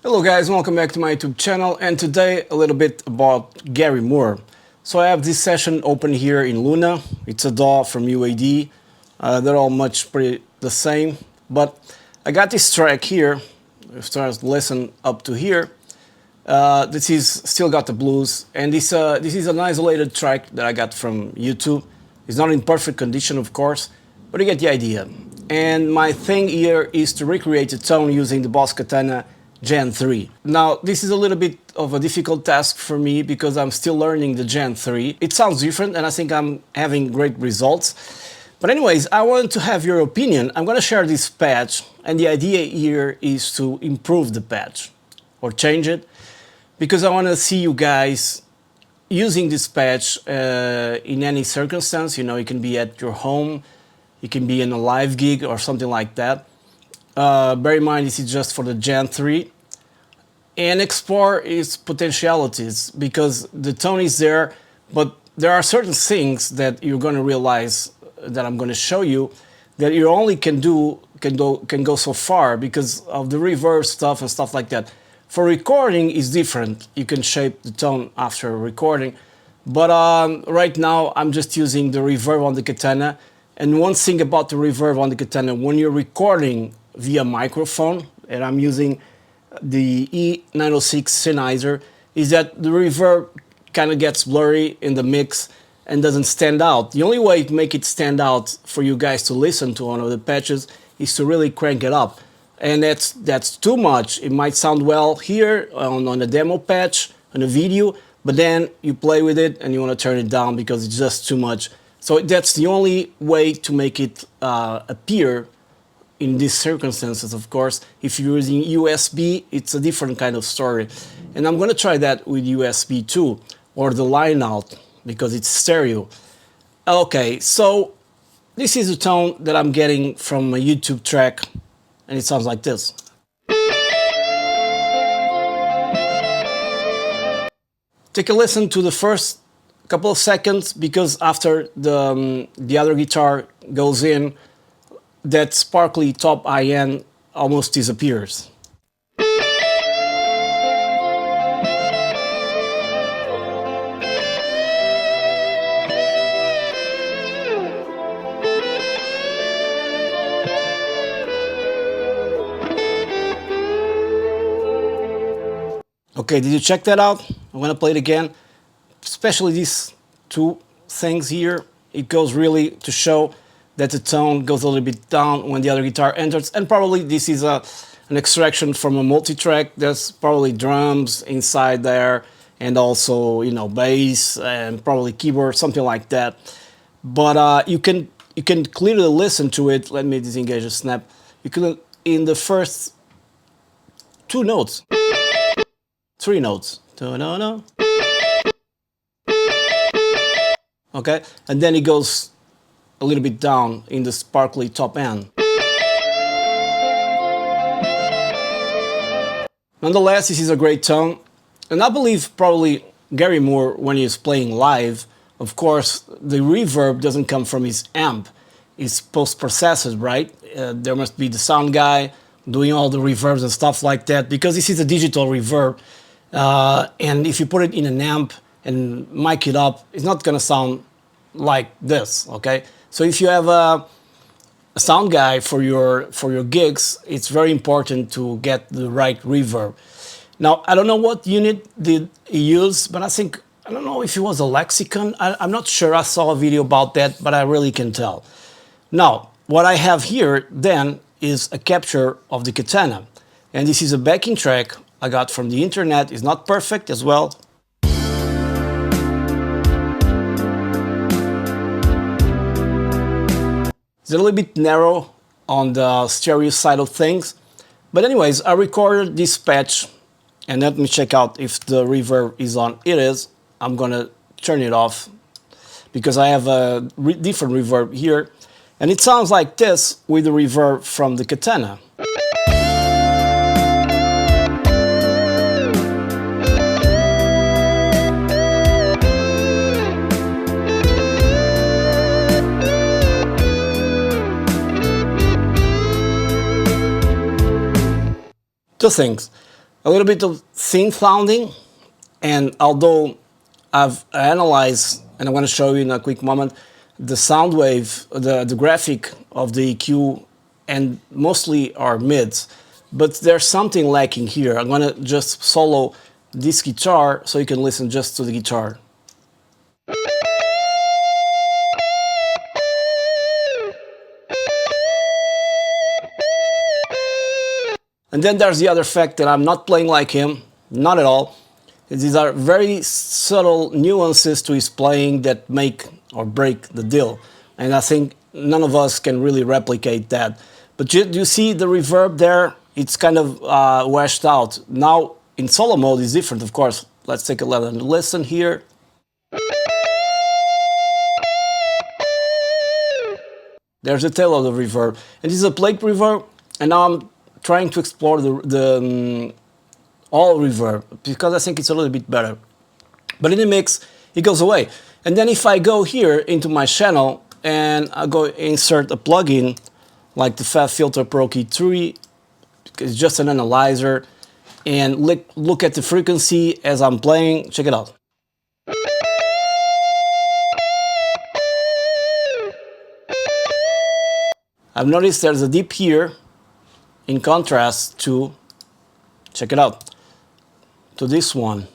Hello guys, welcome back to my YouTube channel, and today a little bit about Gary Moore. So I have this session open here in Luna. It's a DAW from UAD. They're all pretty the same, but I got this track here. If you listen up to here, this is still got the blues, and this is an isolated track that I got from YouTube. It's not in perfect condition, of course, but you get the idea. And my thing here is to recreate the tone using the Boss Katana Gen 3. Now, this is a little bit of a difficult task for me because I'm still learning the Gen 3. It sounds different and I think I'm having great results. But anyways, I want to have your opinion. I'm going to share this patch, and the idea here is to improve the patch or change it, because I want to see you guys using this patch in any circumstance. You know, it can be at your home, it can be in a live gig or something like that. Bear in mind, this is just for the Gen 3, and explore its potentialities, because the tone is there, but there are certain things that you're going to realize that I'm going to show you that you only can go so far because of the reverb stuff and stuff like that. For recording is different. You can shape the tone after recording, but right now I'm just using the reverb on the Katana. And one thing about the reverb on the Katana, when you're recording via microphone, and I'm using the E906 Sennheiser, is that the reverb kind of gets blurry in the mix and doesn't stand out. The only way to make it stand out for you guys to listen to one of the patches is to really crank it up. And that's too much. It might sound well here on a demo patch, on a video, but then you play with it and you want to turn it down because it's just too much. So that's the only way to make it appear in these circumstances. Of course, if you're using USB, it's a different kind of story. And I'm going to try that with USB too, or the line out, because it's stereo. Okay, so this is the tone that I'm getting from a YouTube track, and it sounds like this. Take a listen to the first couple of seconds, because after the other guitar goes in, that sparkly top IN almost disappears. Okay, did you check that out? I'm gonna play it again. Especially these two things here. It goes really to show that the tone goes a little bit down when the other guitar enters, and probably this is an extraction from a multi-track. There's probably drums inside there, and also, you know, bass and probably keyboard, something like that. But you can clearly listen to it. Let me disengage the snap. You can, in the first two notes, three notes, da-da-da. Okay, and then it goes a little bit down in the sparkly top end. Nonetheless, this is a great tone, and I believe probably Gary Moore, when he's playing live, of course, the reverb doesn't come from his amp. It's post-processed, right? There must be the sound guy doing all the reverbs and stuff like that, because this is a digital reverb, and if you put it in an amp and mic it up, it's not gonna sound like this, okay? So if you have a sound guy for your gigs, it's very important to get the right reverb. Now, I don't know what unit did he use, but I don't know if it was a Lexicon. I'm not sure. I saw a video about that, but I really can tell. Now, what I have here then is a capture of the Katana, and this is a backing track I got from the internet. It's not perfect as well. It's a little bit narrow on the stereo side of things. But anyways, I recorded this patch, and let me check out if the reverb is on. It is. I'm gonna turn it off because I have a different reverb here. And it sounds like this with the reverb from the Katana. Two things. A little bit of thin sounding, and although I've analyzed, and I'm going to show you in a quick moment, the sound wave, the graphic of the EQ, and mostly are mids, but there's something lacking here. I'm going to just solo this guitar so you can listen just to the guitar. And then there's the other fact that I'm not playing like him, not at all. These are very subtle nuances to his playing that make or break the deal. And I think none of us can really replicate that. But you see the reverb there? It's kind of washed out. Now in solo mode it's different, of course. Let's take a listen here. There's the tail of the reverb. And this is a plate reverb, and now I'm trying to explore the all reverb because I think it's a little bit better. But in the mix, it goes away. And then if I go here into my channel and I go insert a plugin like the Fab Filter Pro Key 3, it's just an analyzer, and look at the frequency as I'm playing. Check it out. I've noticed there's a dip here in contrast to, check it out, to this one.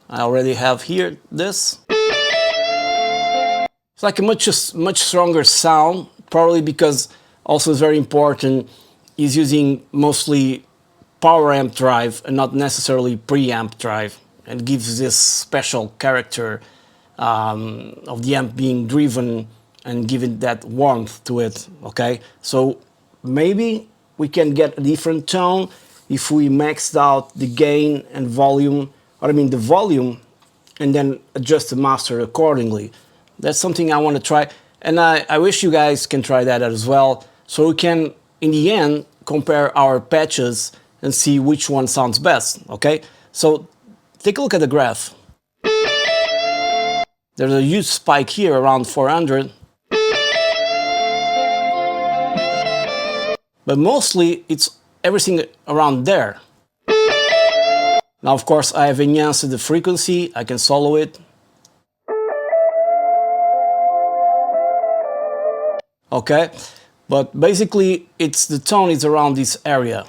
I already have here this. It's like a much stronger sound, probably because also it's very important, is using mostly power amp drive and not necessarily preamp drive, and gives this special character of the amp being driven and giving that warmth to it, okay? So maybe we can get a different tone if we maxed out the gain and volume, or I mean the volume, and then adjust the master accordingly. That's something I want to try, and I wish you guys can try that as well, so we can, in the end, compare our patches and see which one sounds best, okay? So take a look at the graph. There's a huge spike here around 400. But mostly it's everything around there. Now of course I have enhanced the frequency, I can solo it. Okay, but basically it's the tone is around this area.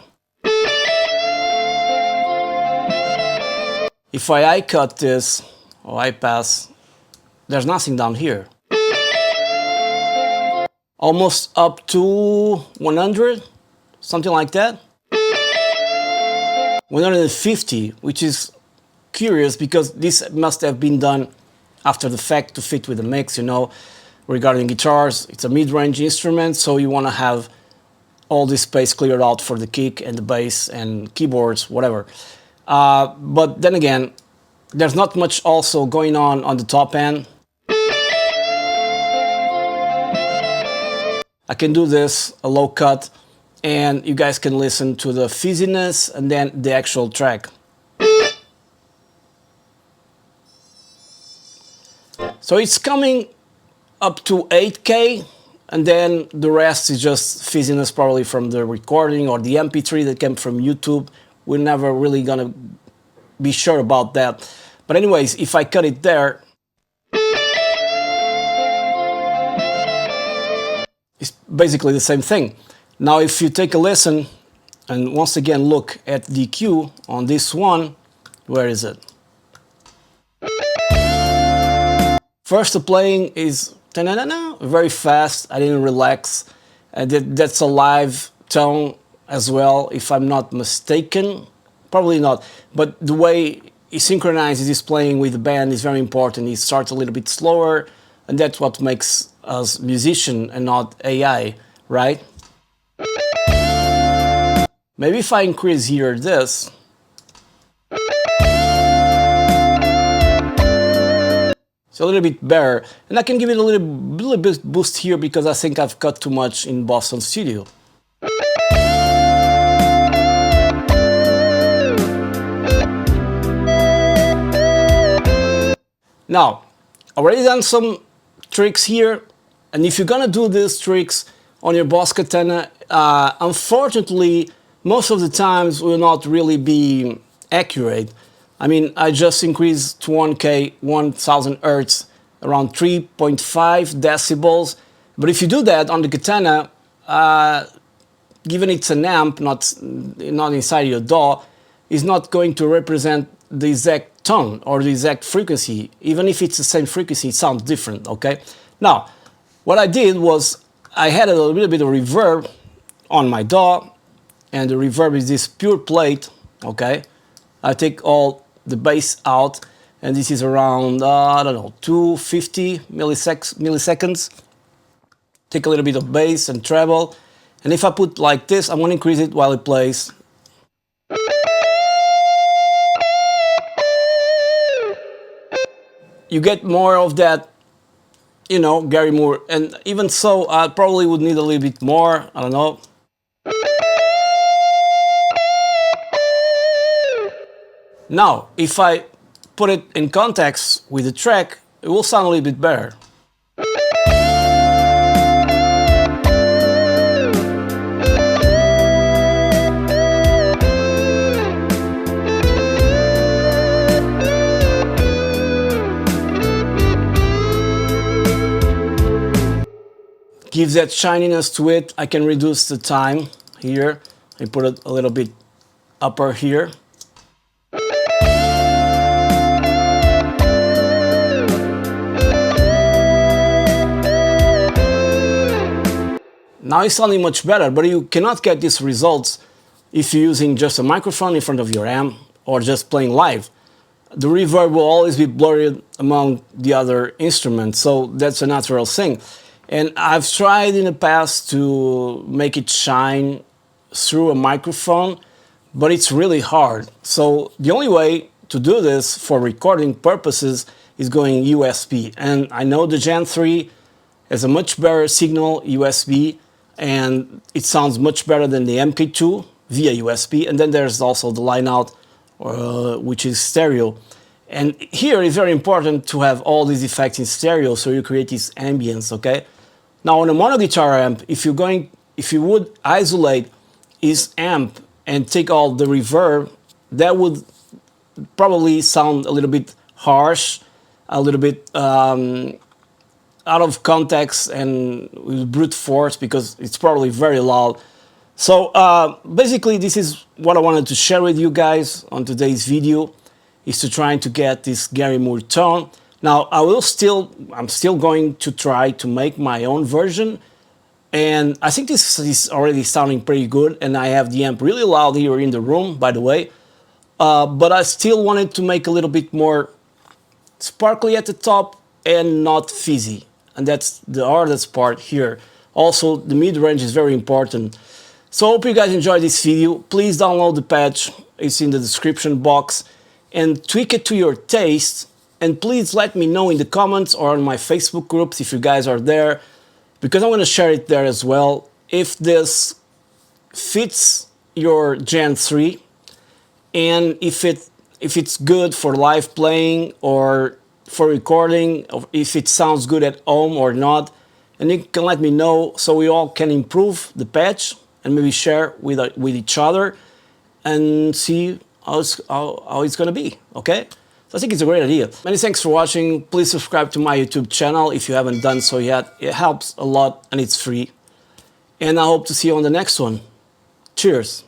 If I cut this, or I pass, there's nothing down here. Almost up to 100, something like that. 150, which is curious because this must have been done after the fact to fit with the mix, you know. Regarding guitars, it's a mid-range instrument, so you want to have all this space cleared out for the kick and the bass and keyboards, whatever. But then again, there's not much also going on the top end. I can do this, a low cut, and you guys can listen to the fizziness and then the actual track. So it's coming up to 8K, and then the rest is just fizziness probably from the recording or the MP3 that came from YouTube. We're never really gonna be sure about that. But anyways, if I cut it there, it's basically the same thing. Now if you take a listen and once again look at the EQ on this one, where is it? First the playing is very fast, I didn't relax. That's a live tone as well, if I'm not mistaken. Probably not, but the way he synchronizes his playing with the band is very important. He starts a little bit slower, and that's what makes us musician and not AI, right? Maybe if I increase here this, it's a little bit better, and I can give it a little bit boost here because I think I've cut too much in Boston Studio. Now, already done some tricks here, and if you're gonna do these tricks on your Boss Katana, unfortunately, most of the times will not really be accurate. I mean, I just increased to 1K, 1000 Hertz, around 3.5 decibels. But if you do that on the Katana, given it's an amp, not inside your DAW, is not going to represent the exact tone or the exact frequency. Even if it's the same frequency, it sounds different, okay? Now, what I did was I had a little bit of reverb on my DAW, and the reverb is this pure plate, okay? I take all the bass out, and this is around, I don't know, 250 milliseconds. Take a little bit of bass and treble, and if I put like this, I'm going to increase it while it plays. You get more of that, you know, Gary Moore, and even so, I probably would need a little bit more, I don't know. Now, if I put it in context with the track, it will sound a little bit better. Gives that shininess to it. I can reduce the time here. I put it a little bit upper here. Now it's sounding much better, but you cannot get these results if you're using just a microphone in front of your amp or just playing live. The reverb will always be blurred among the other instruments, so that's a natural thing. And I've tried in the past to make it shine through a microphone, but it's really hard. So the only way to do this for recording purposes is going USB. And I know the Gen 3 has a much better signal USB, and it sounds much better than the MK2 via USB. And then there's also the line out, which is stereo. And here it's very important to have all these effects in stereo, so you create this ambience, okay? Now on a mono guitar amp, if you would isolate this amp and take all the reverb, that would probably sound a little bit harsh, a little bit out of context and with brute force, because it's probably very loud. So basically this is what I wanted to share with you guys on today's video, is to try to get this Gary Moore tone. Now I'm still going to try to make my own version, and I think this is already sounding pretty good, and I have the amp really loud here in the room, by the way, but I still wanted to make a little bit more sparkly at the top and not fizzy, and that's the hardest part here. Also, the mid-range is very important. So I hope you guys enjoyed this video. Please download the patch, it's in the description box, and tweak it to your taste. And please let me know in the comments or on my Facebook groups if you guys are there, because I'm going to share it there as well, if this fits your Gen 3 and if it's good for live playing or for recording, or if it sounds good at home or not. And you can let me know so we all can improve the patch and maybe share with each other and see how it's going to be, okay? So I think it's a great idea. Many thanks for watching. Please subscribe to my YouTube channel if you haven't done so yet. It helps a lot and it's free. And I hope to see you on the next one. Cheers.